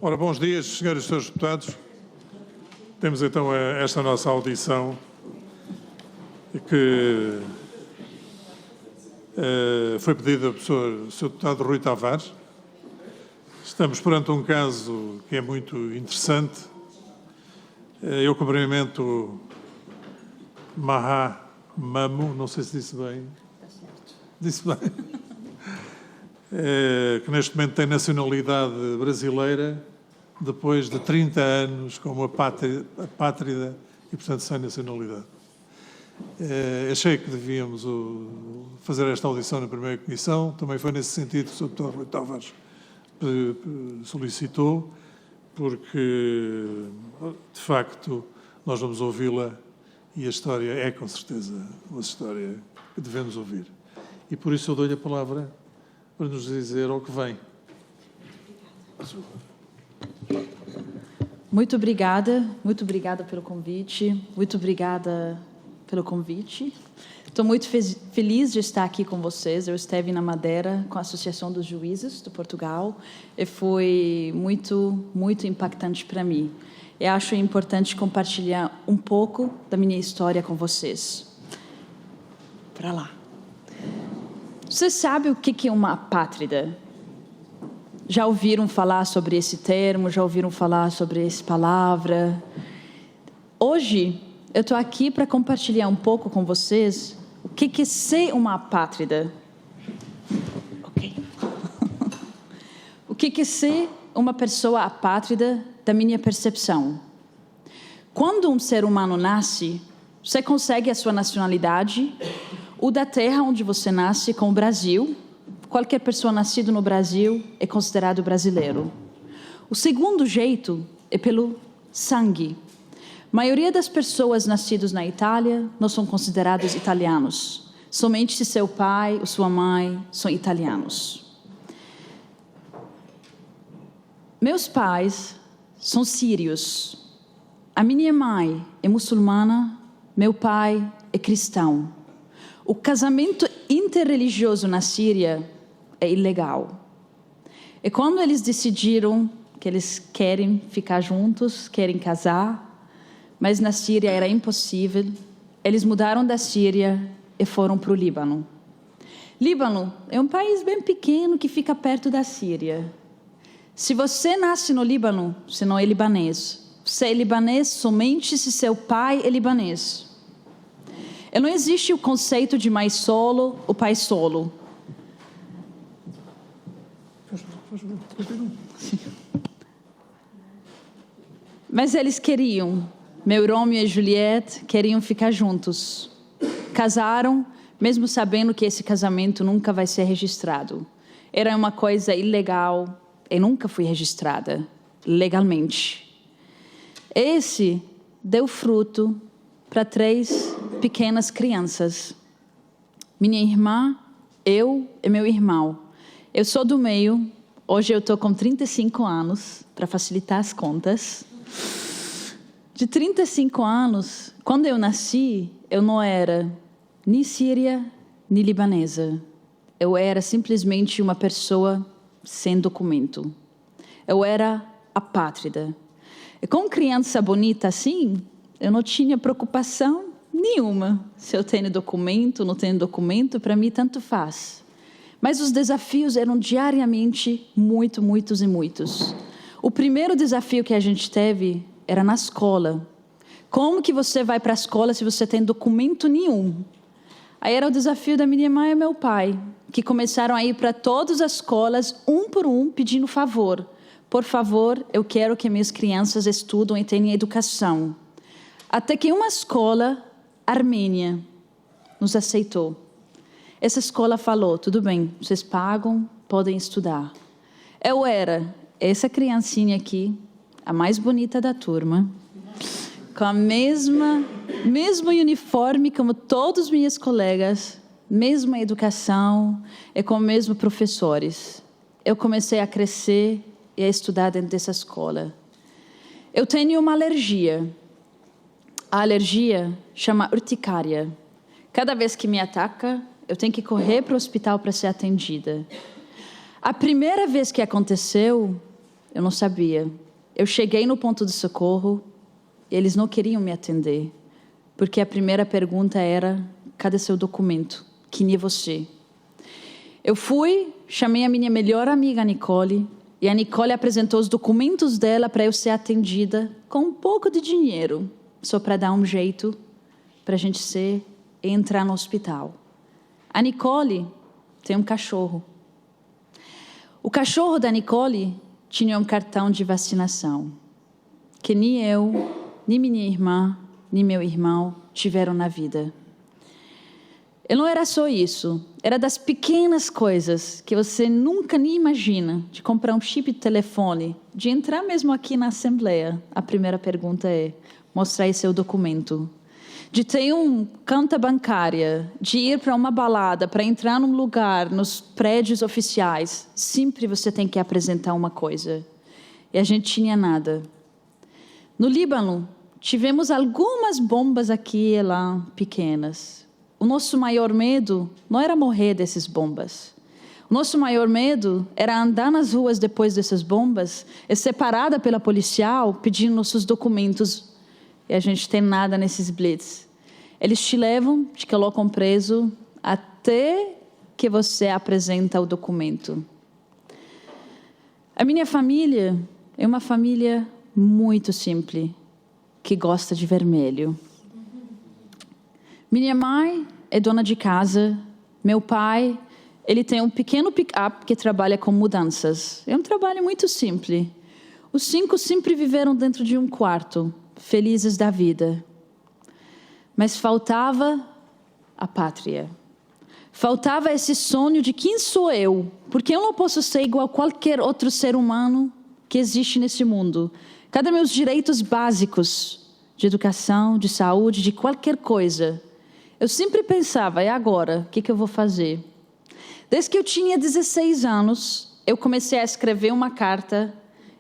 Ora, bons dias, senhoras e senhores deputados. Temos então esta nossa audição que foi pedida pelo Sr. Deputado Rui Tavares. Estamos perante um caso que é muito interessante. Eu cumprimento Maha Mamu, não sei se disse bem. Disse bem. Que neste momento tem nacionalidade brasileira, depois de 30 anos como apátrida e, portanto, sem nacionalidade. Achei que devíamos fazer esta audição na primeira comissão. Também foi nesse sentido que o Sr. Dr. Rui Tavares solicitou, porque, de facto, nós vamos ouvi-la e a história é, com certeza, uma história que devemos ouvir. E por isso eu dou-lhe a palavra para nos dizer ao que vem. Muito obrigada pelo convite, Estou muito feliz de estar aqui com vocês. Eu esteve na Madeira com a Associação dos Juízes de Portugal e foi muito impactante para mim. Eu acho importante compartilhar um pouco da minha história com vocês. Para lá. Você sabe o que é uma apátrida? Já ouviram falar sobre esse termo? Já ouviram falar sobre essa palavra? Hoje, eu estou aqui para compartilhar um pouco com vocês o que é ser uma apátrida. Ok. O que é ser uma pessoa apátrida da minha percepção. Quando um ser humano nasce, você consegue a sua nacionalidade, ou da terra onde você nasce, com o Brasil. Qualquer pessoa nascida no Brasil é considerado brasileiro. O segundo jeito é pelo sangue. A maioria das pessoas nascidas na Itália não são considerados italianos. Somente se seu pai ou sua mãe são italianos. Meus pais são sírios. A minha mãe é muçulmana, meu pai é cristão. O casamento interreligioso na Síria é ilegal. E quando eles decidiram que eles querem ficar juntos, querem casar, mas na Síria era impossível, eles mudaram da Síria e foram para o Líbano. Líbano é um país bem pequeno que fica perto da Síria. Se você nasce no Líbano, você não é libanês. Você é libanês somente se seu pai é libanês. E não existe o conceito de mãe solo ou pai solo. Mas eles queriam. Meu Romeo e Juliette queriam ficar juntos. Casaram, mesmo sabendo que esse casamento nunca vai ser registrado. Era uma coisa ilegal e nunca foi registrada legalmente. Esse deu fruto para 3 pequenas crianças. Minha irmã, eu e meu irmão. Eu sou do meio. Hoje eu estou com 35 anos, para facilitar as contas. De 35 anos, quando eu nasci, eu não era nem síria, nem libanesa. Eu era simplesmente uma pessoa sem documento. Eu era apátrida. E com criança bonita assim, eu não tinha preocupação nenhuma. Se eu tenho documento, não tenho documento, para mim tanto faz. Mas os desafios eram diariamente muitos. O primeiro desafio que a gente teve era na escola. Como que você vai para a escola se você tem documento nenhum? Aí era o desafio da minha mãe e meu pai, que começaram a ir para todas as escolas, um por um, pedindo favor. Por favor, eu quero que minhas crianças estudem e tenham educação. Até que uma escola armênia nos aceitou. Essa escola falou, tudo bem, vocês pagam, podem estudar. Eu era essa criancinha aqui, a mais bonita da turma, com a mesmo uniforme como todos os meus colegas, mesma educação e com os mesmos professores. Eu comecei a crescer e a estudar dentro dessa escola. Eu tenho uma alergia. A alergia chama urticária. Cada vez que me ataca, eu tenho que correr para o hospital para ser atendida. A primeira vez que aconteceu, Eu não sabia. Eu cheguei no ponto de socorro e eles não queriam me atender, porque a primeira pergunta era: cadê seu documento? Quem é você? Eu fui, chamei a minha melhor amiga, Nicole, e a Nicole apresentou os documentos dela para eu ser atendida com um pouco de dinheiro, só para dar um jeito para a gente entrar no hospital. A Nicole tem um cachorro. O cachorro da Nicole tinha um cartão de vacinação, que nem eu, nem minha irmã, nem meu irmão tiveram na vida. E não era só isso, era das pequenas coisas que você nunca nem imagina, de comprar um chip de telefone, de entrar mesmo aqui na Assembleia. A primeira pergunta é: mostrar aí seu documento. De ter conta bancária, de ir para uma balada, para entrar num lugar, nos prédios oficiais, sempre você tem que apresentar uma coisa. E a gente tinha nada. No Líbano, tivemos algumas bombas aqui e lá, pequenas. O nosso maior medo não era morrer dessas bombas. O nosso maior medo era andar nas ruas depois dessas bombas e ser parada pela policial pedindo nossos documentos. E a gente tem nada nesses blitz. Eles te levam, te colocam preso até que você apresenta o documento. A minha família é uma família muito simples, que gosta de vermelho. Minha mãe é dona de casa. Meu pai, ele tem um pequeno pick-up que trabalha com mudanças. É um trabalho muito simples. Os 5 sempre viveram dentro de um quarto, felizes da vida. Mas faltava a pátria. Faltava esse sonho de quem sou eu, porque eu não posso ser igual a qualquer outro ser humano que existe nesse mundo. Cadê meus direitos básicos de educação, de saúde, de qualquer coisa? Eu sempre pensava: e agora? O que eu vou fazer? Desde que eu tinha 16 anos, eu comecei a escrever uma carta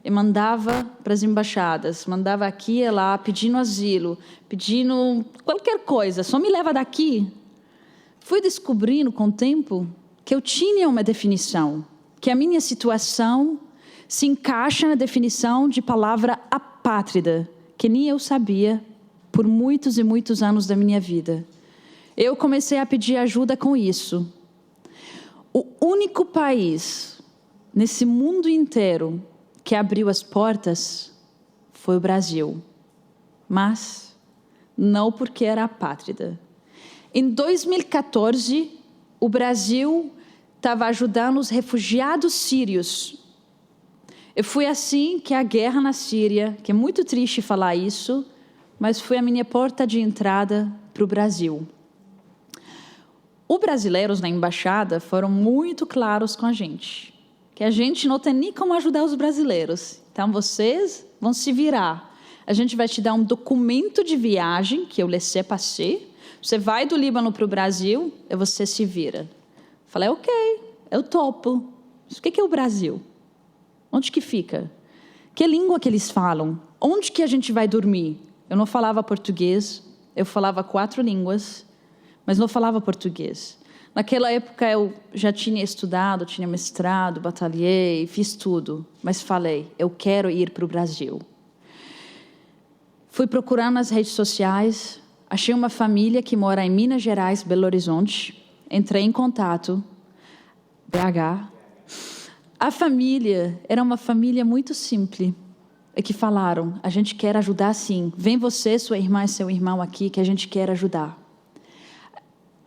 e mandava para as embaixadas, mandava aqui e lá, pedindo asilo, pedindo qualquer coisa, só me leva daqui. Fui descobrindo com o tempo que eu tinha uma definição, que a minha situação se encaixa na definição de palavra apátrida, que nem eu sabia por muitos e muitos anos da minha vida. Eu comecei a pedir ajuda com isso. O único país nesse mundo inteiro que abriu as portas foi o Brasil. Mas não porque era apátrida. Em 2014, o Brasil estava ajudando os refugiados sírios. E foi assim que a guerra na Síria, que é muito triste falar isso, mas foi a minha porta de entrada para o Brasil. Os brasileiros na embaixada foram muito claros com a gente, que a gente não tem nem como ajudar os brasileiros. Então, vocês vão se virar. A gente vai te dar um documento de viagem, que é o laissez-passer. Você vai do Líbano para o Brasil e você se vira. Falei: ok, eu topo. Mas o que é o Brasil? Onde que fica? Que língua que eles falam? Onde que a gente vai dormir? Eu não falava português, eu falava 4 línguas, mas não falava português. Naquela época eu já tinha estudado, tinha mestrado, batalhei, fiz tudo. Mas falei: eu quero ir para o Brasil. Fui procurar nas redes sociais, achei uma família que mora em Minas Gerais, Belo Horizonte. Entrei em contato, BH. A família era uma família muito simples. E que falaram: a gente quer ajudar sim. Vem você, sua irmã e seu irmão aqui, que a gente quer ajudar.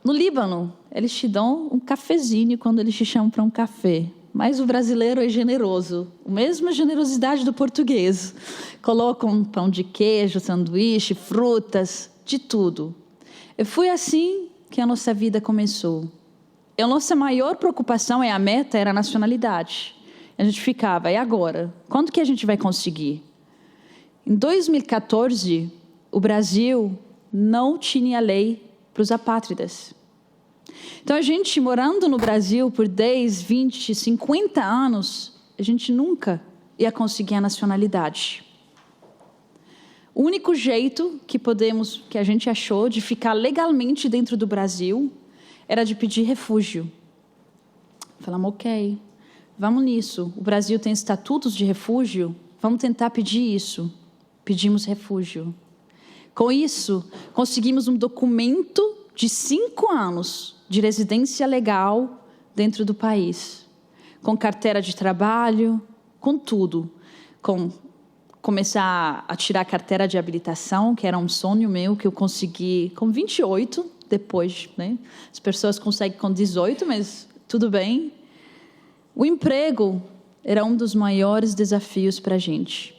No Líbano, eles te dão um cafezinho quando eles te chamam para um café. Mas o brasileiro é generoso. A mesma generosidade do português. Colocam pão de queijo, sanduíche, frutas, de tudo. E foi assim que a nossa vida começou. E a nossa maior preocupação a meta era a nacionalidade. A gente ficava: e agora? Quando que a gente vai conseguir? Em 2014, o Brasil não tinha lei para os apátridas. Então, a gente morando no Brasil por 10, 20, 50 anos, a gente nunca ia conseguir a nacionalidade. O único jeito que a gente achou de ficar legalmente dentro do Brasil era de pedir refúgio. Falamos: ok, vamos nisso. O Brasil tem estatutos de refúgio, vamos tentar pedir isso. Pedimos refúgio. Com isso, conseguimos um documento de 5 anos de residência legal dentro do país. Com carteira de trabalho, com tudo. Com começar a tirar a carteira de habilitação, que era um sonho meu, que eu consegui com 28, depois, né? As pessoas conseguem com 18, mas tudo bem. O emprego era um dos maiores desafios para a gente.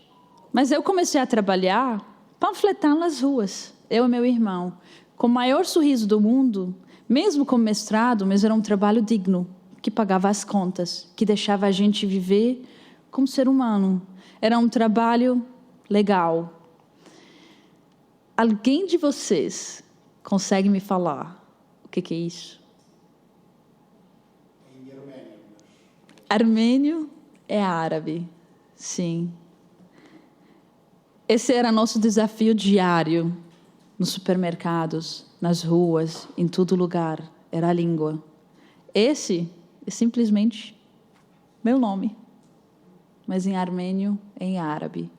Mas eu comecei a trabalhar, panfletar nas ruas, eu e meu irmão, com o maior sorriso do mundo, mesmo com mestrado, mas era um trabalho digno, que pagava as contas, que deixava a gente viver como ser humano. Era um trabalho legal. Alguém de vocês consegue me falar o que é isso? Armênio é árabe, sim. Esse era nosso desafio diário, nos supermercados, nas ruas, em todo lugar, era a língua. Esse é simplesmente meu nome, mas em armênio é em árabe.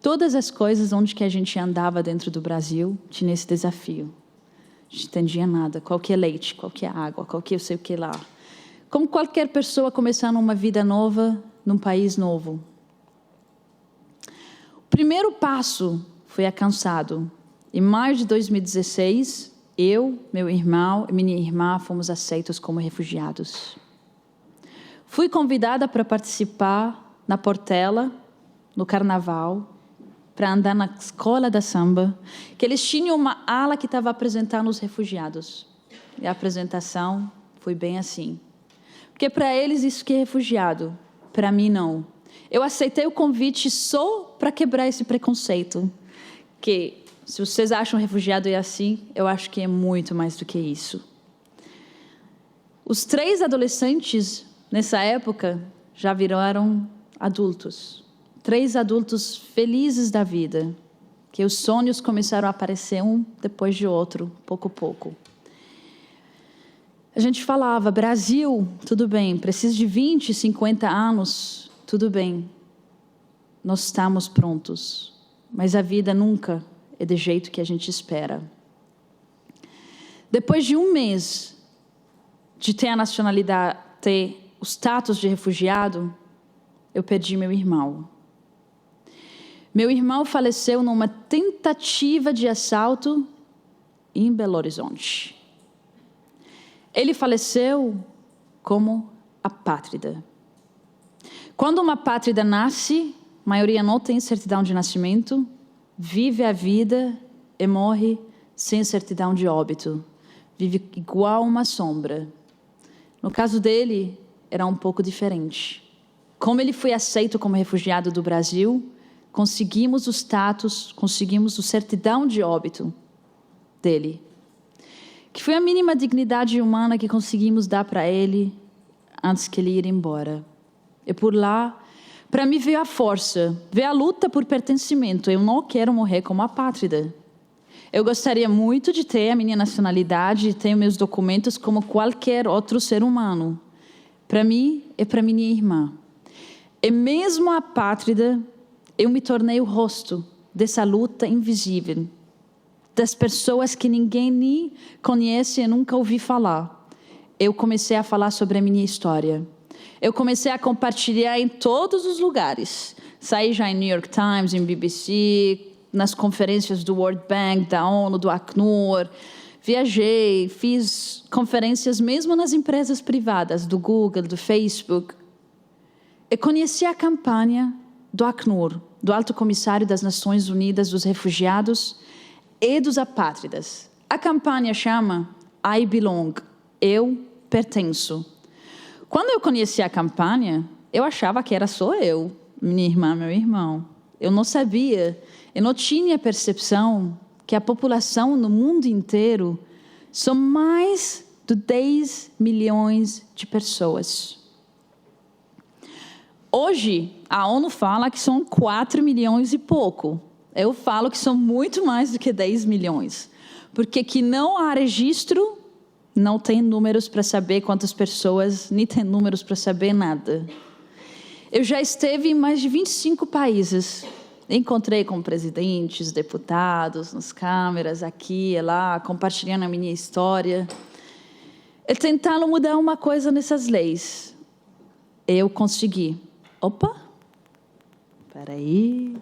Todas as coisas onde que a gente andava dentro do Brasil tinha esse desafio. A gente não entendia nada, qual que é leite, qual que é água, qual que é eu sei o que lá. Como qualquer pessoa começando uma vida nova, num país novo. O primeiro passo foi alcançado. Em maio de 2016, eu, meu irmão e minha irmã fomos aceitos como refugiados. Fui convidada para participar na Portela, no carnaval, para andar na escola da samba, que eles tinham uma ala que estava apresentando os refugiados. E a apresentação foi bem assim. Porque para eles isso que é refugiado, para mim não. Eu aceitei o convite só para quebrar esse preconceito. Que se vocês acham refugiado é assim, eu acho que é muito mais do que isso. Os 3 adolescentes, nessa época, já viraram adultos. 3 adultos felizes da vida. Que os sonhos começaram a aparecer um depois de outro, pouco a pouco. A gente falava, Brasil, tudo bem, precisa de 20, 50 anos, tudo bem. Nós estamos prontos, mas a vida nunca é do jeito que a gente espera. Depois de 1 mês de ter a nacionalidade, ter o status de refugiado, eu perdi meu irmão. Meu irmão faleceu numa tentativa de assalto em Belo Horizonte. Ele faleceu como apátrida. Quando uma apátrida nasce, a maioria não tem certidão de nascimento, vive a vida e morre sem certidão de óbito. Vive igual uma sombra. No caso dele, era um pouco diferente. Como ele foi aceito como refugiado do Brasil, conseguimos o status, conseguimos a certidão de óbito dele. Que foi a mínima dignidade humana que conseguimos dar para ele antes que ele ir embora. E por lá, para mim veio a força, veio a luta por pertencimento. Eu não quero morrer como apátrida. Eu gostaria muito de ter a minha nacionalidade, de ter meus documentos como qualquer outro ser humano. Para mim e para minha irmã. E mesmo apátrida, eu me tornei o rosto dessa luta invisível. Das pessoas que ninguém nem conhece e nunca ouvi falar. Eu comecei a falar sobre a minha história. Eu comecei a compartilhar em todos os lugares. Saí já em New York Times, em BBC, nas conferências do World Bank, da ONU, do Acnur. Viajei, fiz conferências mesmo nas empresas privadas, do Google, do Facebook. E conheci a campanha do Acnur, do Alto Comissário das Nações Unidas dos Refugiados e dos Apátridas. A campanha chama I Belong, eu pertenço. Quando eu conheci a campanha, eu achava que era só eu, minha irmã, meu irmão. Eu não sabia, eu não tinha percepção que a população no mundo inteiro são mais de 10 milhões de pessoas. Hoje, a ONU fala que são 4 milhões e pouco. Eu falo que são muito mais do que 10 milhões. Porque que não há registro, não tem números para saber quantas pessoas, nem tem números para saber nada. Eu já esteve em mais de 25 países. Encontrei com presidentes, deputados, nas câmeras, aqui e lá, compartilhando a minha história. E tentando mudar uma coisa nessas leis. Eu consegui. Opa! Espera aí.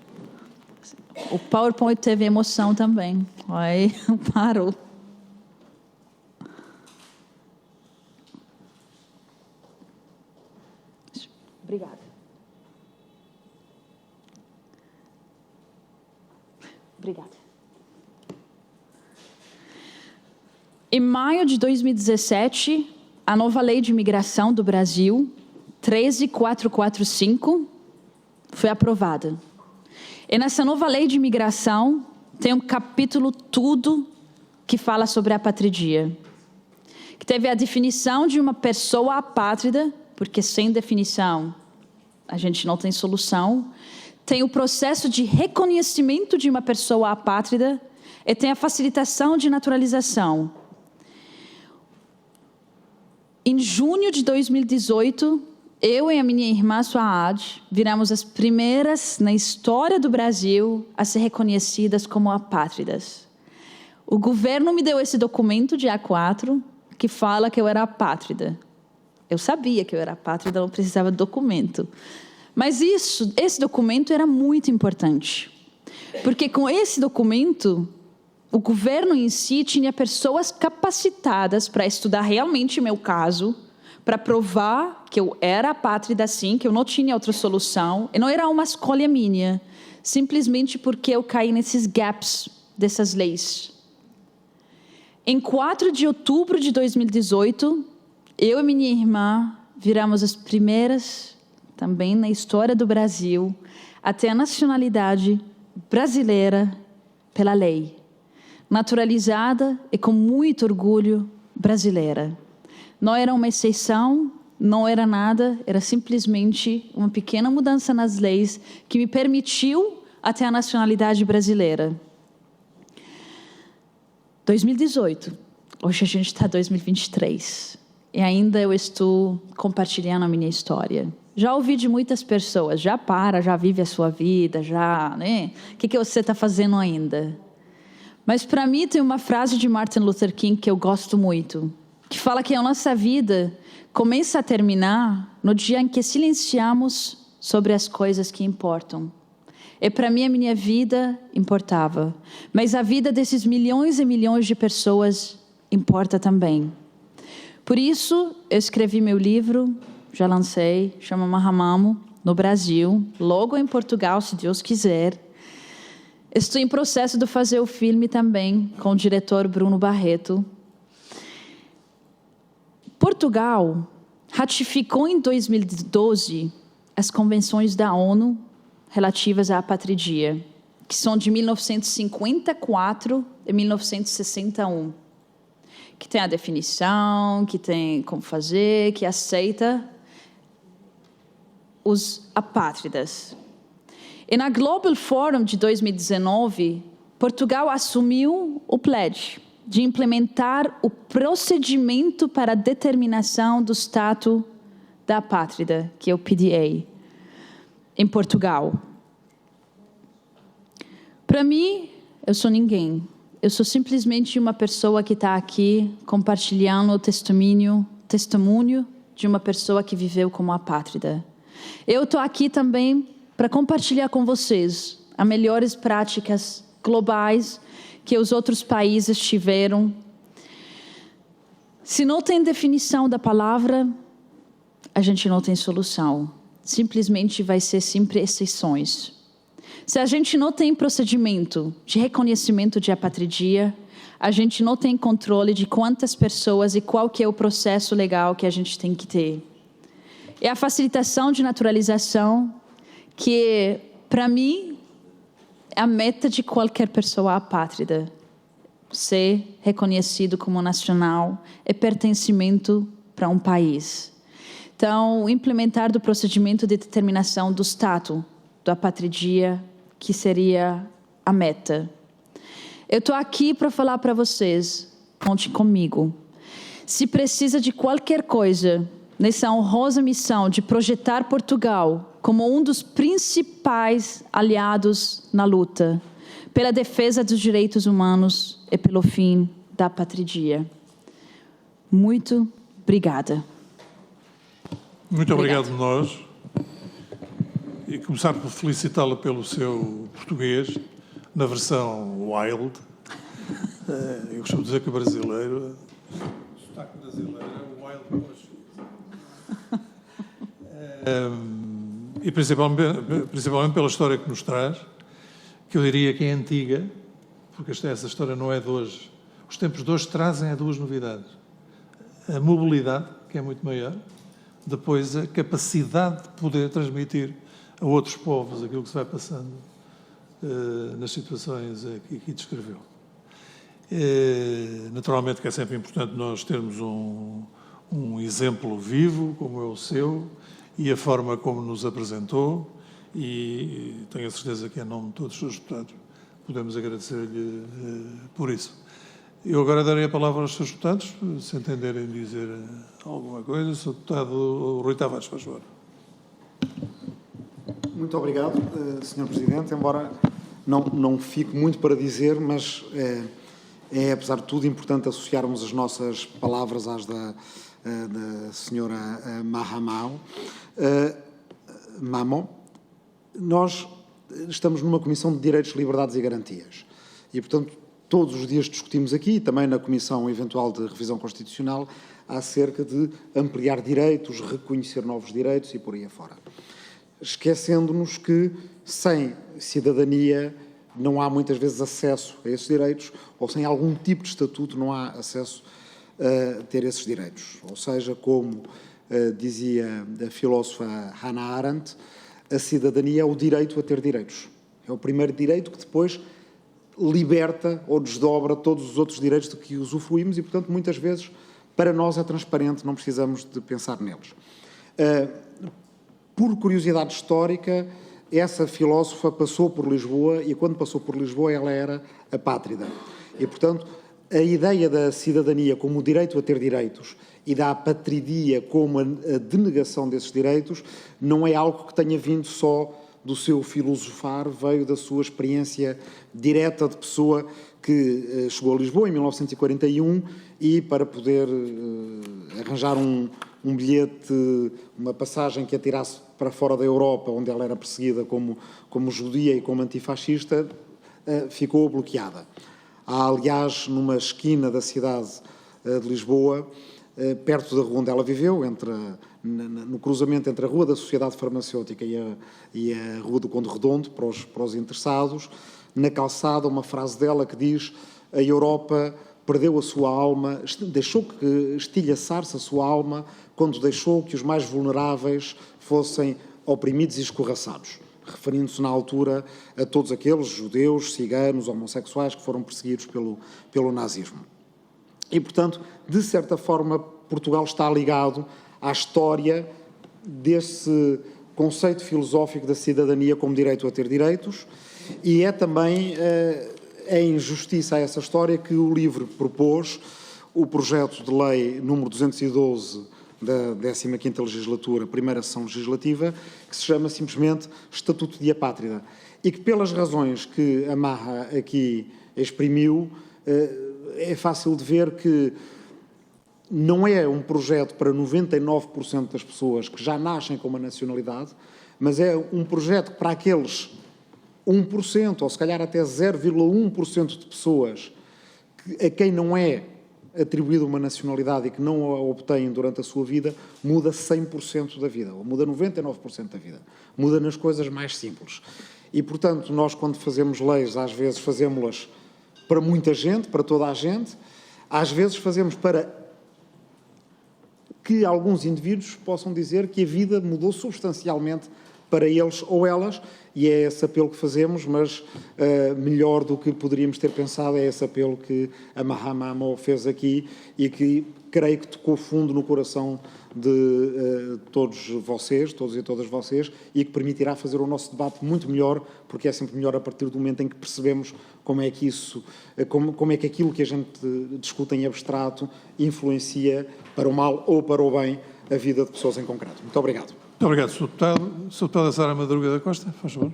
O PowerPoint teve emoção também. Aí, parou. Obrigada. Obrigada. Em maio de 2017, a nova lei de imigração do Brasil, 13445, foi aprovada. E nessa nova lei de imigração, tem um capítulo tudo que fala sobre a apatridia. Que teve a definição de uma pessoa apátrida, porque sem definição a gente não tem solução. Tem o processo de reconhecimento de uma pessoa apátrida e tem a facilitação de naturalização. Em junho de 2018, eu e a minha irmã Suad viramos as primeiras na história do Brasil a ser reconhecidas como apátridas. O governo me deu esse documento de A4 que fala que eu era apátrida. Eu sabia que eu era apátrida, não precisava de documento. Mas esse documento era muito importante. Porque com esse documento, o governo em si tinha pessoas capacitadas para estudar realmente o meu caso, para provar que eu era apátrida sim, que eu não tinha outra solução. E não era uma escolha minha, simplesmente porque eu caí nesses gaps dessas leis. Em 4 de outubro de 2018, eu e minha irmã viramos as primeiras, também na história do Brasil, a ter a nacionalidade brasileira pela lei. Naturalizada e com muito orgulho brasileira. Não era uma exceção, não era nada, era simplesmente uma pequena mudança nas leis que me permitiu a ter a nacionalidade brasileira. 2018, hoje a gente está em 2023 e ainda eu estou compartilhando a minha história. Já ouvi de muitas pessoas, já vive a sua vida, né? O que você está fazendo ainda? Mas para mim tem uma frase de Martin Luther King que eu gosto muito, que fala que a nossa vida começa a terminar no dia em que silenciamos sobre as coisas que importam. E para mim a minha vida importava, mas a vida desses milhões e milhões de pessoas importa também. Por isso eu escrevi meu livro, já lancei, chama Mahamamo, no Brasil, logo em Portugal, se Deus quiser. Estou em processo de fazer o filme também, com o diretor Bruno Barreto. Portugal ratificou em 2012 as convenções da ONU relativas à apatridia, que são de 1954 e 1961, que tem a definição, que tem como fazer, que aceita os apátridas. E na Global Forum de 2019, Portugal assumiu o pledge de implementar o procedimento para a determinação do status da apátrida, que é o PDA, em Portugal. Para mim, eu sou ninguém. Eu sou simplesmente uma pessoa que está aqui compartilhando o testemunho de uma pessoa que viveu como apátrida. Eu estou aqui também para compartilhar com vocês as melhores práticas globais que os outros países tiveram. Se não tem definição da palavra, a gente não tem solução. Simplesmente vai ser sempre exceções. Se a gente não tem procedimento de reconhecimento de apatridia, a gente não tem controle de quantas pessoas e qual que é o processo legal que a gente tem que ter. É a facilitação de naturalização que, para mim, é a meta de qualquer pessoa apátrida. Ser reconhecido como nacional é pertencimento para um país. Então, implementar do procedimento de determinação do status da apatridia, que seria a meta. Eu estou aqui para falar para vocês, conte comigo. Se precisa de qualquer coisa nessa honrosa missão de projetar Portugal como um dos principais aliados na luta pela defesa dos direitos humanos e pelo fim da apatridie. Muito obrigada. Muito obrigado nós. E começar por felicitá-la pelo seu português, na versão wild. Eu costumo dizer que o brasileiro, o sotaque brasileiro é o wild e principalmente pela história que nos traz, que eu diria que é antiga, porque essa história não é de hoje. Os tempos de hoje trazem duas novidades. A mobilidade, que é muito maior, depois a capacidade de poder transmitir a outros povos aquilo que se vai passando nas situações que descreveu. Naturalmente que é sempre importante nós termos um exemplo vivo, como é o seu, e a forma como nos apresentou, e tenho a certeza que, em nome de todos os seus deputados, podemos agradecer-lhe por isso. Eu agora darei a palavra aos seus deputados, se entenderem dizer alguma coisa. Sr. Deputado Rui Tavares, faz favor. Muito obrigado, Sr. Presidente, embora não fique muito para dizer, mas é, apesar de tudo, importante associarmos as nossas palavras às da Sra. Mamon. Nós estamos numa Comissão de Direitos, Liberdades e Garantias e, portanto, todos os dias discutimos aqui, e também na Comissão Eventual de Revisão Constitucional, acerca de ampliar direitos, reconhecer novos direitos e por aí afora. Esquecendo-nos que, sem cidadania, não há muitas vezes acesso a esses direitos, ou sem algum tipo de estatuto não há acesso a ter esses direitos. Ou seja, como dizia a filósofa Hannah Arendt, a cidadania é o direito a ter direitos. É o primeiro direito que depois liberta ou desdobra todos os outros direitos de que usufruímos e, portanto, muitas vezes, para nós é transparente, não precisamos de pensar neles. Por curiosidade histórica, essa filósofa passou por Lisboa e, quando passou por Lisboa, ela era apátrida. E, portanto, a ideia da cidadania como o direito a ter direitos e da apatridia como a denegação desses direitos não é algo que tenha vindo só do seu filosofar, veio da sua experiência direta de pessoa que chegou a Lisboa em 1941 e para poder arranjar um bilhete, uma passagem que a tirasse para fora da Europa, onde ela era perseguida como judia e como antifascista, ficou bloqueada. Há, aliás, numa esquina da cidade de Lisboa, perto da rua onde ela viveu, no cruzamento entre a Rua da Sociedade Farmacêutica e a Rua do Conde Redondo, para os interessados, na calçada, uma frase dela que diz: a Europa perdeu a sua alma, deixou que estilhaçar-se a sua alma quando deixou que os mais vulneráveis fossem oprimidos e escorraçados, referindo-se na altura a todos aqueles judeus, ciganos, homossexuais que foram perseguidos pelo nazismo. E, portanto, de certa forma, Portugal está ligado à história desse conceito filosófico da cidadania como direito a ter direitos, e é também em justiça a essa história que o LIVRE propôs o projeto de lei número 212 da 15ª legislatura, primeira sessão legislativa, que se chama simplesmente Estatuto de Apátrida, e que, pelas razões que a Marra aqui exprimiu, é fácil de ver que não é um projeto para 99% das pessoas que já nascem com uma nacionalidade, mas é um projeto para aqueles 1%, ou se calhar até 0,1% de pessoas a quem não é atribuída uma nacionalidade e que não a obtêm durante a sua vida, muda 100% da vida, ou muda 99% da vida. Muda nas coisas mais simples. E, portanto, nós, quando fazemos leis, às vezes fazemos-las para muita gente, para toda a gente, às vezes fazemos para que alguns indivíduos possam dizer que a vida mudou substancialmente para eles ou elas, e é esse apelo que fazemos, mas melhor do que poderíamos ter pensado é esse apelo que a Mahamamo fez aqui e que creio que tocou fundo no coração de todos vocês, todos e todas vocês, e que permitirá fazer o nosso debate muito melhor, porque é sempre melhor a partir do momento em que percebemos como é que isso, como é que aquilo que a gente discute em abstrato influencia para o mal ou para o bem a vida de pessoas em concreto. Muito obrigado. Muito obrigado, Sr. Deputado. Sr. Deputada Sara Madruga da Costa, faz favor.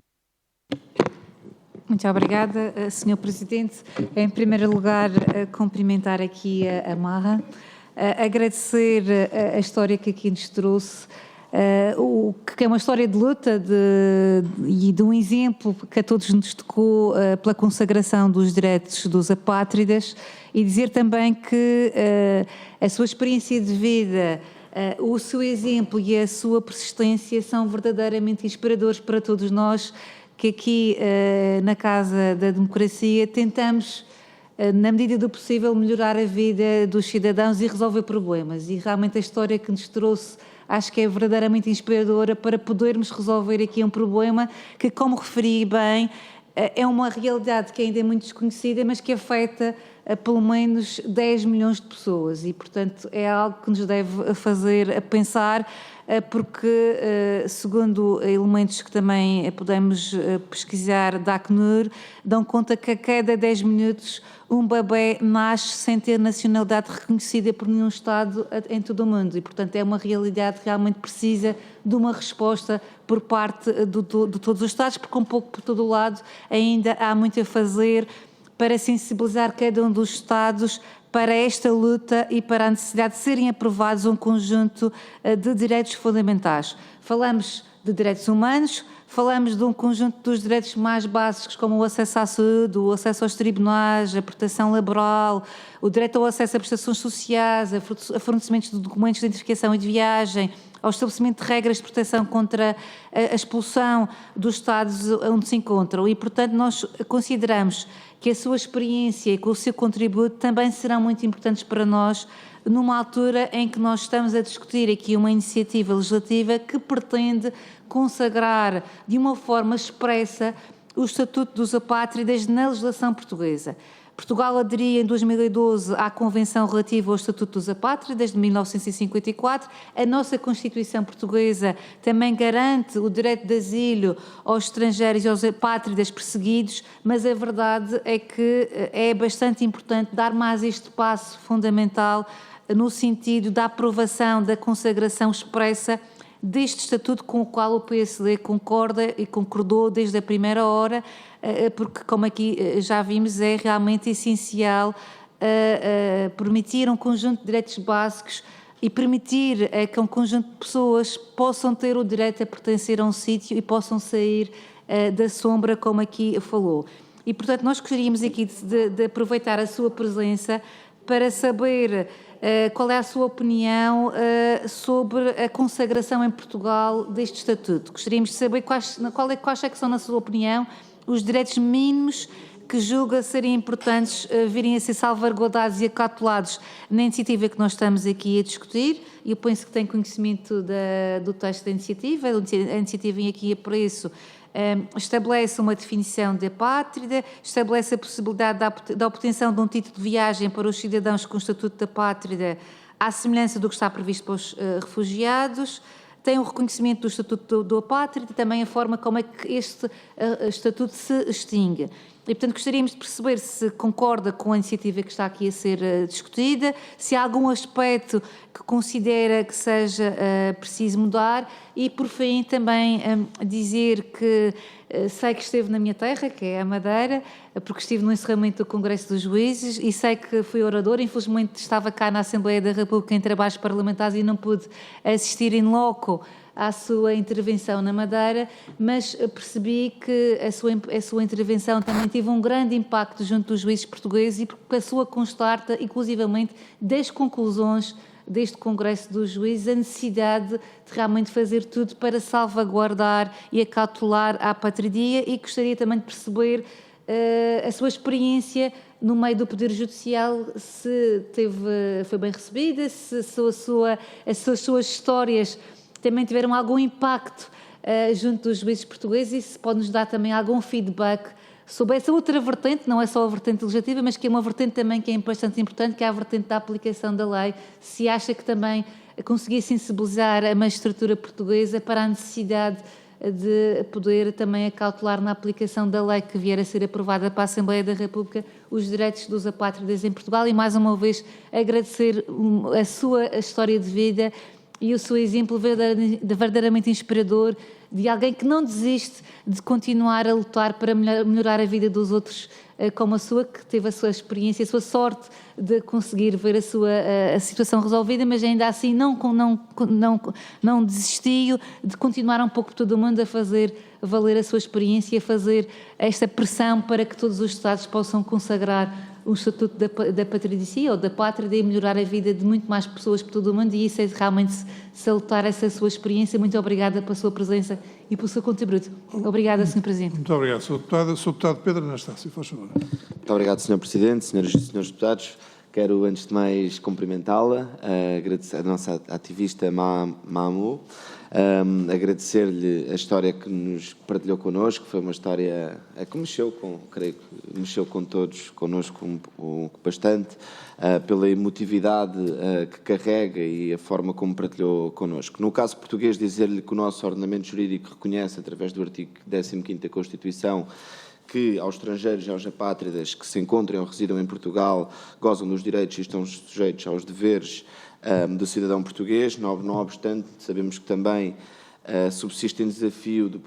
Muito obrigada, Sr. Presidente. Em primeiro lugar, cumprimentar aqui a Maha, agradecer a história que aqui nos trouxe, que é uma história de luta e de um exemplo que a todos nos tocou pela consagração dos direitos dos apátridas, e dizer também que a sua experiência de vida, o seu exemplo e a sua persistência são verdadeiramente inspiradores para todos nós que aqui na Casa da Democracia tentamos, na medida do possível, melhorar a vida dos cidadãos e resolver problemas. E realmente a história que nos trouxe acho que é verdadeiramente inspiradora para podermos resolver aqui um problema que, como referi bem, é uma realidade que ainda é muito desconhecida, mas que afeta pelo menos 10 milhões de pessoas, e portanto é algo que nos deve fazer pensar, porque segundo elementos que também podemos pesquisar da Acnur, dão conta que a cada 10 minutos um bebê nasce sem ter nacionalidade reconhecida por nenhum Estado em todo o mundo, e portanto é uma realidade que realmente precisa de uma resposta por parte de todos os Estados, porque um pouco por todo o lado ainda há muito a fazer para sensibilizar cada um dos Estados para esta luta e para a necessidade de serem aprovados um conjunto de direitos fundamentais. Falamos de direitos humanos, falamos de um conjunto dos direitos mais básicos, como o acesso à saúde, o acesso aos tribunais, a proteção laboral, o direito ao acesso a prestações sociais, a fornecimento de documentos de identificação e de viagem, ao estabelecimento de regras de proteção contra a expulsão dos Estados onde se encontram. E, portanto, nós consideramos que a sua experiência e com o seu contributo também serão muito importantes para nós, numa altura em que nós estamos a discutir aqui uma iniciativa legislativa que pretende consagrar de uma forma expressa o Estatuto dos Apátridas na legislação portuguesa. Portugal aderiu em 2012 à Convenção relativa ao Estatuto dos Apátridas de 1954. A nossa Constituição portuguesa também garante o direito de asilo aos estrangeiros e aos apátridas perseguidos, mas a verdade é que é bastante importante dar mais este passo fundamental no sentido da aprovação, da consagração expressa deste estatuto, com o qual o PSD concorda e concordou desde a primeira hora, porque, como aqui já vimos, é realmente essencial permitir um conjunto de direitos básicos e permitir que um conjunto de pessoas possam ter o direito a pertencer a um sítio e possam sair da sombra, como aqui falou. E, portanto, nós gostaríamos aqui de aproveitar a sua presença para saber qual é a sua opinião sobre a consagração em Portugal deste Estatuto. Gostaríamos de saber quais é que são, na sua opinião, os direitos mínimos que julga serem importantes virem a ser salvaguardados e acautelados na iniciativa que nós estamos aqui a discutir. Eu penso que tem conhecimento do texto da iniciativa. A iniciativa vem aqui a preço. Estabelece uma definição de apátrida, estabelece a possibilidade da obtenção de um título de viagem para os cidadãos com o estatuto de apátrida, à semelhança do que está previsto para os refugiados, tem o reconhecimento do estatuto do apátrida e também a forma como é que este estatuto se extingue. E, portanto, gostaríamos de perceber se concorda com a iniciativa que está aqui a ser discutida, se há algum aspecto que considera que seja preciso mudar e, por fim, também dizer que sei que esteve na minha terra, que é a Madeira, porque estive no encerramento do Congresso dos Juízes e sei que fui orador. Infelizmente estava cá na Assembleia da República em trabalhos parlamentares e não pude assistir in loco à sua intervenção na Madeira, mas percebi que a sua intervenção também teve um grande impacto junto dos juízes portugueses e porque a sua constata, inclusivamente, das conclusões deste Congresso dos Juízes, a necessidade de realmente fazer tudo para salvaguardar e acautelar a apatridia, e gostaria também de perceber a sua experiência no meio do Poder Judicial, se foi bem recebida, se as suas histórias também tiveram algum impacto junto dos juízes portugueses, e se pode nos dar também algum feedback sobre essa outra vertente, não é só a vertente legislativa, mas que é uma vertente também que é bastante importante, que é a vertente da aplicação da lei. Se acha que também conseguia sensibilizar a magistratura portuguesa para a necessidade de poder também acautelar na aplicação da lei que vier a ser aprovada para a Assembleia da República os direitos dos apátridas em Portugal, e mais uma vez agradecer a sua história de vida e o seu exemplo verdadeiramente inspirador de alguém que não desiste de continuar a lutar para melhorar a vida dos outros, como a sua, que teve a sua experiência, a sua sorte de conseguir ver a situação resolvida, mas ainda assim não desistiu de continuar um pouco por todo o mundo a fazer valer a sua experiência, a fazer esta pressão para que todos os Estados possam consagrar o Estatuto da Patridia ou da Pátria e melhorar a vida de muito mais pessoas por todo o mundo, e isso é realmente salutar essa sua experiência. Muito obrigada pela sua presença e pelo seu contributo. Obrigada, Sr. Presidente. Muito obrigado, Sr. Deputado Pedro Anastácio, faz favor. Muito obrigado, Sr. Presidente, senhoras e senhores deputados. Quero, antes de mais, cumprimentá-la, agradecer a nossa ativista Mamu, agradecer-lhe a história que nos partilhou connosco. Foi uma história que mexeu com todos, connosco bastante, pela emotividade que carrega e a forma como partilhou connosco. No caso português, dizer-lhe que o nosso ordenamento jurídico reconhece, através do artigo 15º da Constituição, que aos estrangeiros e aos apátridas que se encontram ou residam em Portugal gozam dos direitos e estão sujeitos aos deveres do cidadão português. Não obstante, sabemos que também subsistem desafios do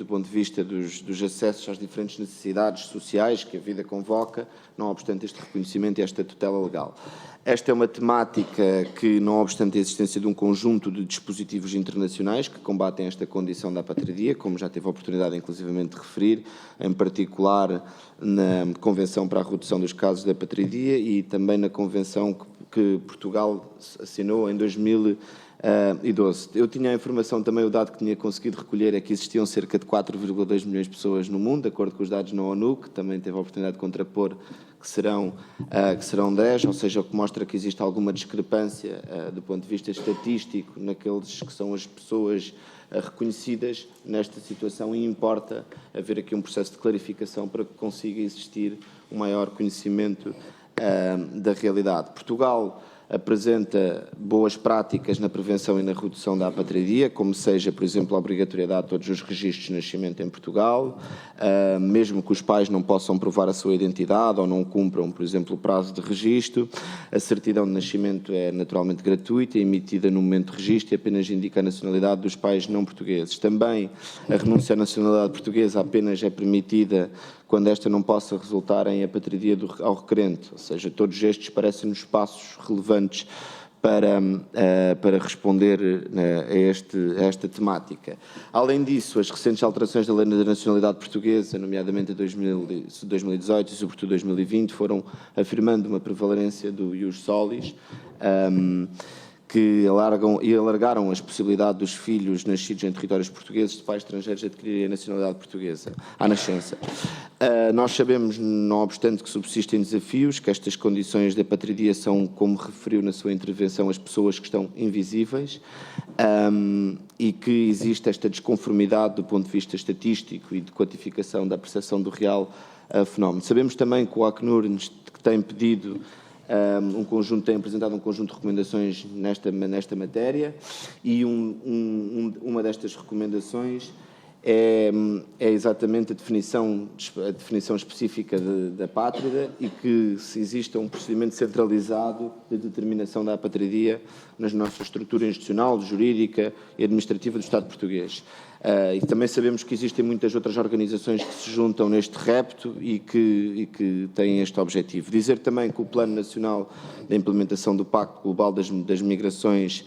ponto de vista dos acessos às diferentes necessidades sociais que a vida convoca, não obstante este reconhecimento e esta tutela legal. Esta é uma temática que, não obstante a existência de um conjunto de dispositivos internacionais que combatem esta condição da apatridia, como já teve a oportunidade inclusivamente de referir, em particular na Convenção para a Redução dos Casos de Apatridia e também na Convenção que Portugal assinou em 2012. Eu tinha a informação, também o dado que tinha conseguido recolher é que existiam cerca de 4,2 milhões de pessoas no mundo, de acordo com os dados na ONU, que também teve a oportunidade de contrapor, que serão 10, ou seja, o que mostra que existe alguma discrepância do ponto de vista estatístico naqueles que são as pessoas reconhecidas nesta situação, e importa haver aqui um processo de clarificação para que consiga existir um maior conhecimento da realidade. Portugal apresenta boas práticas na prevenção e na redução da apatridia, como seja, por exemplo, a obrigatoriedade de todos os registros de nascimento em Portugal, mesmo que os pais não possam provar a sua identidade ou não cumpram, por exemplo, o prazo de registro. A certidão de nascimento é naturalmente gratuita, é emitida no momento de registro e apenas indica a nacionalidade dos pais não portugueses. Também a renúncia à nacionalidade portuguesa apenas é permitida quando esta não possa resultar em apatridia ao requerente, ou seja, todos estes parecem-nos passos relevantes para responder a esta temática. Além disso, as recentes alterações da Lei da Nacionalidade Portuguesa, nomeadamente a 2018 e sobretudo 2020, foram afirmando uma prevalência do ius solis, que alargaram as possibilidades dos filhos nascidos em territórios portugueses de pais estrangeiros adquirirem a nacionalidade portuguesa à nascença. Nós sabemos, não obstante que subsistem desafios, que estas condições de apatridia são, como referiu na sua intervenção, as pessoas que estão invisíveis, e que existe esta desconformidade do ponto de vista estatístico e de quantificação da percepção do real fenómeno. Sabemos também que o Acnur tem pedido tem apresentado um conjunto de recomendações nesta matéria, e uma destas recomendações é exatamente a definição específica da apátrida, e que se exista um procedimento centralizado de determinação da apatridia na nossa estrutura institucional, jurídica e administrativa do Estado português. E também sabemos que existem muitas outras organizações que se juntam neste repto e que têm este objetivo. Dizer também que o Plano Nacional da Implementação do Pacto Global das Migrações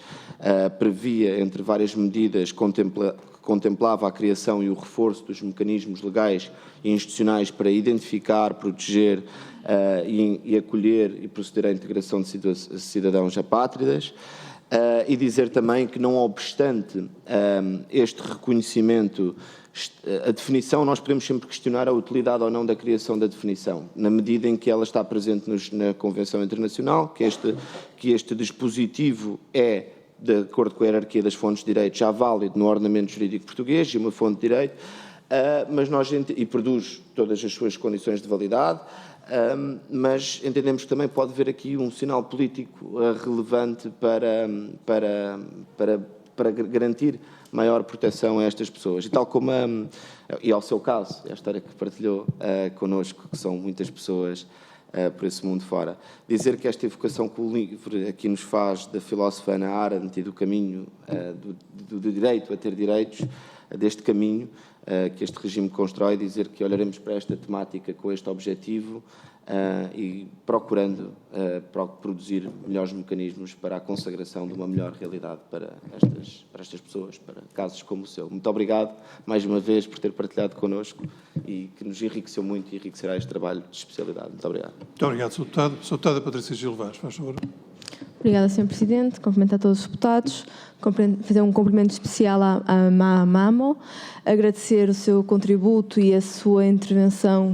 previa, entre várias medidas, contemplava a criação e o reforço dos mecanismos legais e institucionais para identificar, proteger e acolher e proceder à integração de cidadãos apátridas. E dizer também que, não obstante este reconhecimento, a definição, nós podemos sempre questionar a utilidade ou não da criação da definição, na medida em que ela está presente na Convenção Internacional, que este dispositivo é de acordo com a hierarquia das fontes de direito, já válido no ordenamento jurídico português e uma fonte de direito, e produz todas as suas condições de validade, mas entendemos que também pode haver aqui um sinal político relevante para garantir maior proteção a estas pessoas. E tal como, e ao seu caso, a história que partilhou connosco, que são muitas pessoas por esse mundo fora, dizer que esta evocação que o livro aqui nos faz da filósofa Hannah Arendt e do caminho do direito a ter direitos, deste caminho que este regime constrói, dizer que olharemos para esta temática com este objetivo e procurando produzir melhores mecanismos para a consagração de uma melhor realidade para estas pessoas, para casos como o seu. Muito obrigado, mais uma vez, por ter partilhado connosco e que nos enriqueceu muito e enriquecerá este trabalho de especialidade. Muito obrigado. Muito obrigado, Sr. Deputado. Sr. Deputada Patrícia Gil Vaz, faz favor. Obrigada, Sr. Presidente. Cumprimentar todos os deputados, fazer um cumprimento especial à Maha Mamo, agradecer o seu contributo e a sua intervenção,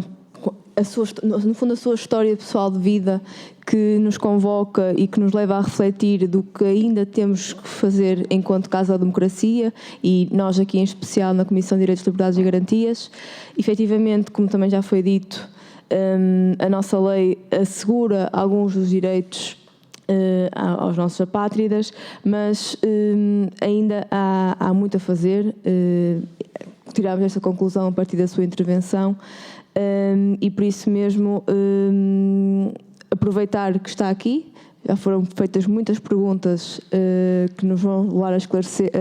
no fundo a sua história pessoal de vida, que nos convoca e que nos leva a refletir do que ainda temos que fazer enquanto Casa da Democracia, e nós aqui em especial na Comissão de Direitos, Liberdades e Garantias. Efetivamente, como também já foi dito, a nossa lei assegura alguns dos direitos aos nossos apátridas, mas ainda há muito a fazer. Tiramos esta conclusão a partir da sua intervenção e por isso mesmo aproveitar que está aqui. Já foram feitas muitas perguntas que nos vão levar a esclarecer,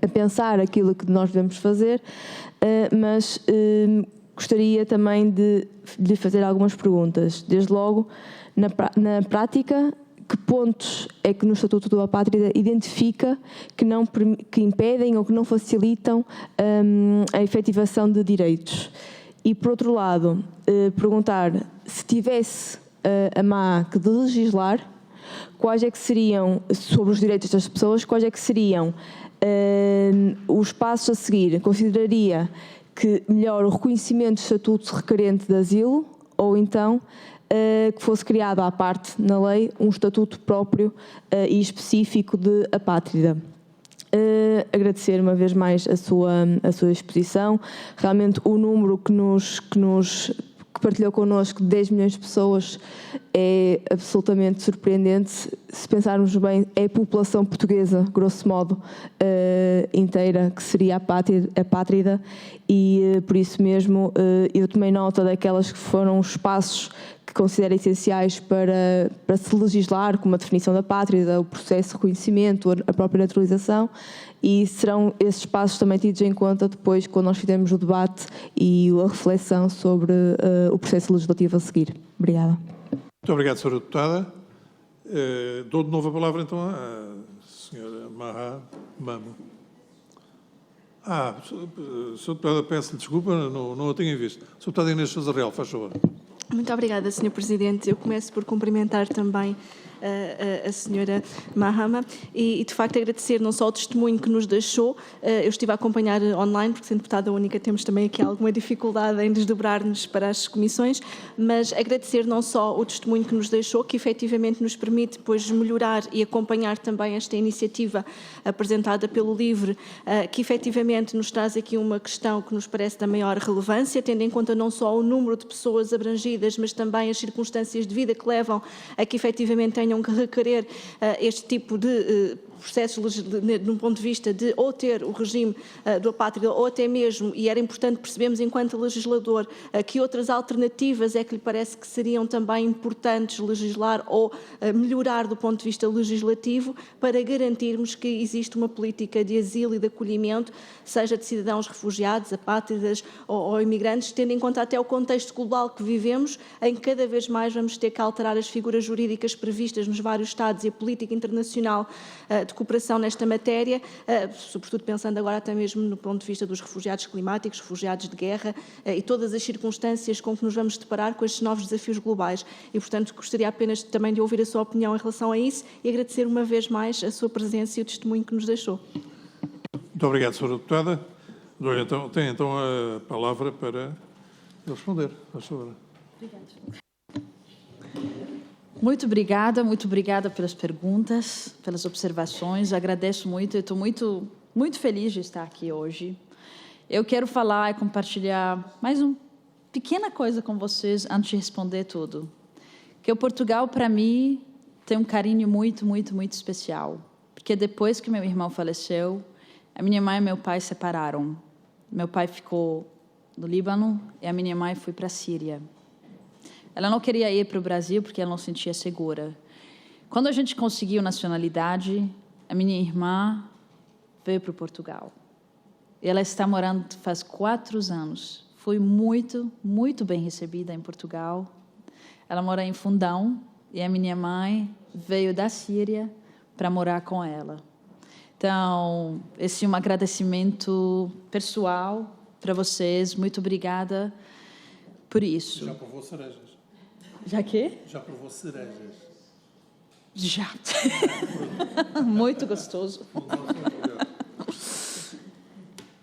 a pensar aquilo que nós devemos fazer, mas gostaria também de lhe fazer algumas perguntas. Desde logo, na prática, que pontos é que no Estatuto do Apátrida identifica que impedem ou que não facilitam a efetivação de direitos? E, por outro lado, perguntar se tivesse a MA que de legislar, quais é que seriam, sobre os direitos das pessoas, quais é que seriam os passos a seguir? Consideraria que melhor o reconhecimento do estatuto requerente de asilo, ou então que fosse criado à parte na lei um estatuto próprio e específico de apátrida. Agradecer uma vez mais a sua exposição. Realmente o número que partilhou connosco de 10 milhões de pessoas é absolutamente surpreendente. Se pensarmos bem, é a população portuguesa, grosso modo, inteira, que seria apátrida, e por isso mesmo eu tomei nota daquelas que foram os passos que considero essenciais para se legislar, como a definição da apátrida, o processo de reconhecimento, a própria naturalização, e serão esses passos também tidos em conta depois quando nós fizermos o debate e a reflexão sobre o processo legislativo a seguir. Obrigada. Muito obrigado, Sra. Deputada. Dou de novo a palavra então à Sra. Maha Mamo. Sra. Deputada, peço-lhe desculpa, não a tinha visto. Sra. Deputada Inês Sousa Real, faz favor. Muito obrigada, Sr. Presidente. Eu começo por cumprimentar também a senhora Mahama e, de facto, agradecer não só o testemunho que nos deixou. Eu estive a acompanhar online, porque sendo deputada única temos também aqui alguma dificuldade em desdobrar-nos para as comissões, mas agradecer não só o testemunho que nos deixou, que efetivamente nos permite depois melhorar e acompanhar também esta iniciativa apresentada pelo LIVRE, que efetivamente nos traz aqui uma questão que nos parece da maior relevância, tendo em conta não só o número de pessoas abrangidas, mas também as circunstâncias de vida que levam a que efetivamente tenham que requerer este tipo de processos, de um ponto de vista de ou ter o regime do apátrida ou até mesmo, e era importante percebermos enquanto legislador, que outras alternativas é que lhe parece que seriam também importantes legislar ou melhorar do ponto de vista legislativo para garantirmos que existe uma política de asilo e de acolhimento, seja de cidadãos refugiados, apátridas ou imigrantes, tendo em conta até o contexto global que vivemos, em que cada vez mais vamos ter que alterar as figuras jurídicas previstas nos vários Estados e a política internacional de cooperação nesta matéria, sobretudo pensando agora até mesmo no ponto de vista dos refugiados climáticos, refugiados de guerra e todas as circunstâncias com que nos vamos deparar com estes novos desafios globais. E, portanto, gostaria apenas também de ouvir a sua opinião em relação a isso e agradecer uma vez mais a sua presença e o testemunho que nos deixou. Muito obrigado, Sra. Deputada. Tem então a palavra para responder. Por favor. Muito obrigada pelas perguntas, pelas observações. Agradeço muito, eu estou muito feliz de estar aqui hoje. Eu quero falar e compartilhar mais uma pequena coisa com vocês antes de responder tudo. Que o Portugal, para mim, tem um carinho muito especial. Porque depois que meu irmão faleceu, a minha mãe e meu pai se separaram. Meu pai ficou no Líbano e a minha mãe foi para a Síria. Ela não queria ir para o Brasil porque ela não se sentia segura. Quando a gente conseguiu nacionalidade, a minha irmã veio para Portugal. Ela está morando faz 4 anos. Foi muito bem recebida em Portugal. Ela mora em Fundão e a minha mãe veio da Síria para morar com ela. Então, esse é um agradecimento pessoal para vocês. Muito obrigada por isso. Já provou cerejas? Já quê? Já provou cerejas? Já. Muito gostoso.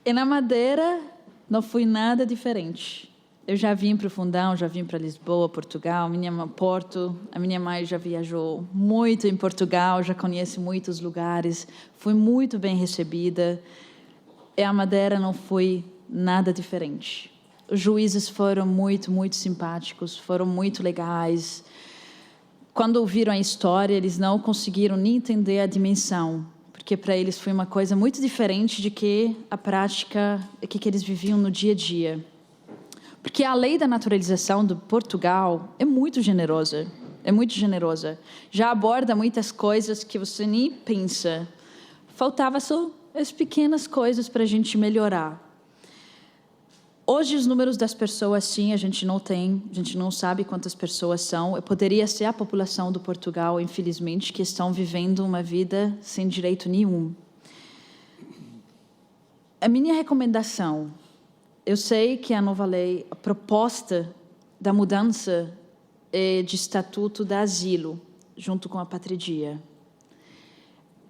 E na Madeira não foi nada diferente. Eu já vim para o Fundão, já vim para Lisboa, Portugal, Porto. A minha mãe já viajou muito em Portugal, já conhece muitos lugares. Fui muito bem recebida. E a Madeira não foi nada diferente. Os juízes foram muito simpáticos, foram muito legais. Quando ouviram a história, eles não conseguiram nem entender a dimensão, porque para eles foi uma coisa muito diferente de que a prática que eles viviam no dia a dia. Porque a lei da naturalização de Portugal é muito generosa, Já aborda muitas coisas que você nem pensa. Faltava só as pequenas coisas para a gente melhorar. Hoje, os números das pessoas, sim, a gente não sabe quantas pessoas são. Poderia ser a população do Portugal, infelizmente, que estão vivendo uma vida sem direito nenhum. A minha recomendação, eu sei que a nova lei, a proposta da mudança de estatuto da asilo, junto com a patridia.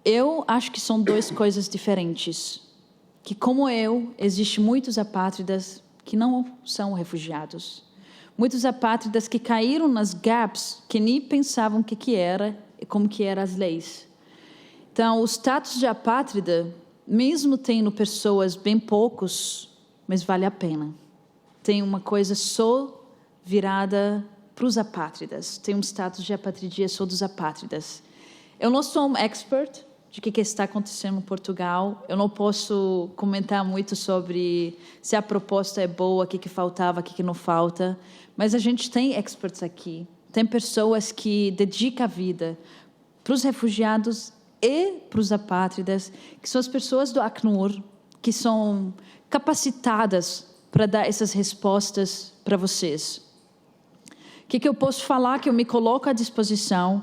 Eu acho que são 2 coisas diferentes. Que, como existem muitos apátridas que não são refugiados. Muitos apátridas que caíram nas gaps, que nem pensavam o que era e como que eram as leis. Então, o status de apátrida, mesmo tendo pessoas bem poucos, mas vale a pena. Tem uma coisa só virada para os apátridas. Tem um status de apatridia só dos apátridas. Eu não sou um expert de o que está acontecendo no Portugal. Eu não posso comentar muito sobre se a proposta é boa, o que faltava, o que não falta. Mas a gente tem experts aqui. Tem pessoas que dedicam a vida para os refugiados e para os apátridas, que são as pessoas do Acnur, que são capacitadas para dar essas respostas para vocês. O que eu posso falar, que eu me coloco à disposição,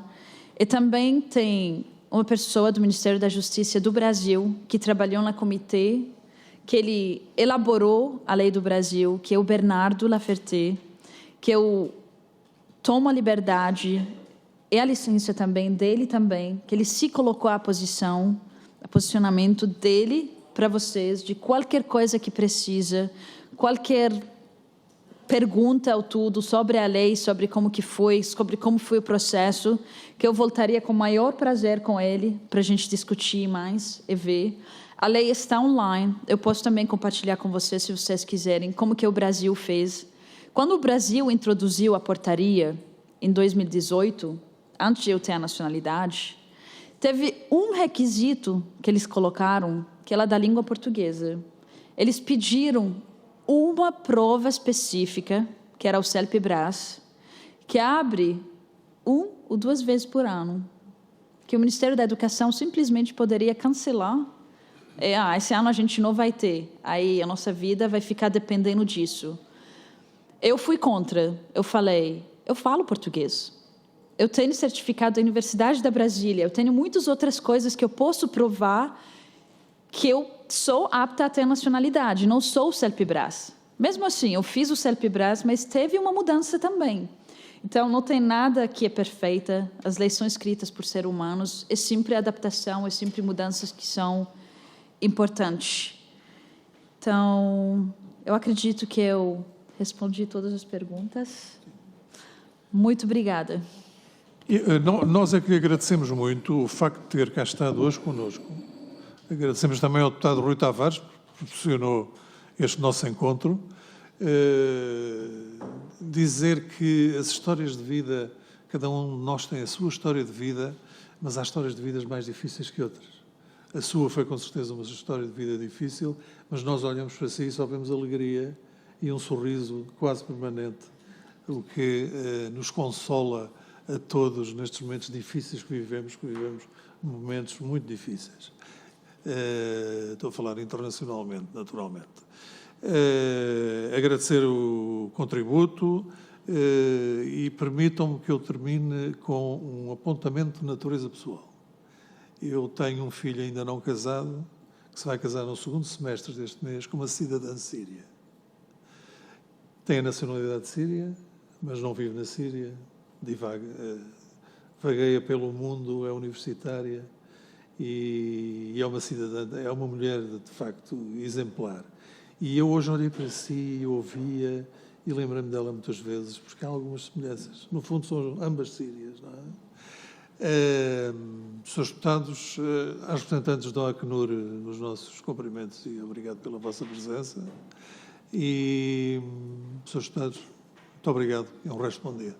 e também tem uma pessoa do Ministério da Justiça do Brasil, que trabalhou no comitê, que ele elaborou a lei do Brasil, que é o Bernardo Laferté, que eu tomo a liberdade e a licença também dele também, que ele se colocou à posicionamento dele para vocês, de qualquer coisa que precisa, qualquer pergunta ou tudo sobre a lei, sobre como que foi, sobre como foi o processo, que eu voltaria com o maior prazer com ele, para a gente discutir mais e ver. A lei está online, eu posso também compartilhar com vocês, se vocês quiserem, como que o Brasil fez. Quando o Brasil introduziu a portaria, em 2018, antes de eu ter a nacionalidade, teve um requisito que eles colocaram, que era da língua portuguesa. Eles pediram uma prova específica, que era o CELPE-BRAS, que abre 1 ou 2 vezes por ano, que o Ministério da Educação simplesmente poderia cancelar. Esse ano a gente não vai ter, aí a nossa vida vai ficar dependendo disso. Eu fui contra, eu falei, eu falo português, eu tenho certificado da Universidade da Brasília, eu tenho muitas outras coisas que eu posso provar que eu sou apta a ter nacionalidade, não sou o CELPE-BRAS. Mesmo assim, eu fiz o CELPE-BRAS, mas teve uma mudança também. Então, não tem nada que é perfeita, as leis são escritas por seres humanos, é sempre adaptação, é sempre mudanças que são importantes. Então, eu acredito que eu respondi todas as perguntas. Muito obrigada. Nós é que agradecemos muito o facto de ter cá estado hoje connosco. Agradecemos também ao deputado Rui Tavares, que proporcionou este nosso encontro. Dizer que as histórias de vida, cada um de nós tem a sua história de vida, mas há histórias de vidas mais difíceis que outras. A sua foi com certeza uma história de vida difícil, mas nós olhamos para si e só vemos alegria e um sorriso quase permanente, o que nos consola a todos nestes momentos difíceis que vivemos momentos muito difíceis. Estou a falar internacionalmente, naturalmente. Agradecer o contributo e permitam-me que eu termine com um apontamento de natureza pessoal. Eu tenho um filho ainda não casado, que se vai casar no segundo semestre deste mês com uma cidadã síria. Tem a nacionalidade síria, mas não vive na Síria, vagueia pelo mundo, é universitária e é uma cidadã, é uma mulher de facto exemplar. E eu hoje olhei para si, ouvia e lembrei-me dela muitas vezes, porque há algumas semelhanças. No fundo são ambas sírias, não é? Senhores deputados, aos representantes do Acnur, nos nossos cumprimentos e obrigado pela vossa presença. E, senhores deputados, muito obrigado e um resto de bom dia.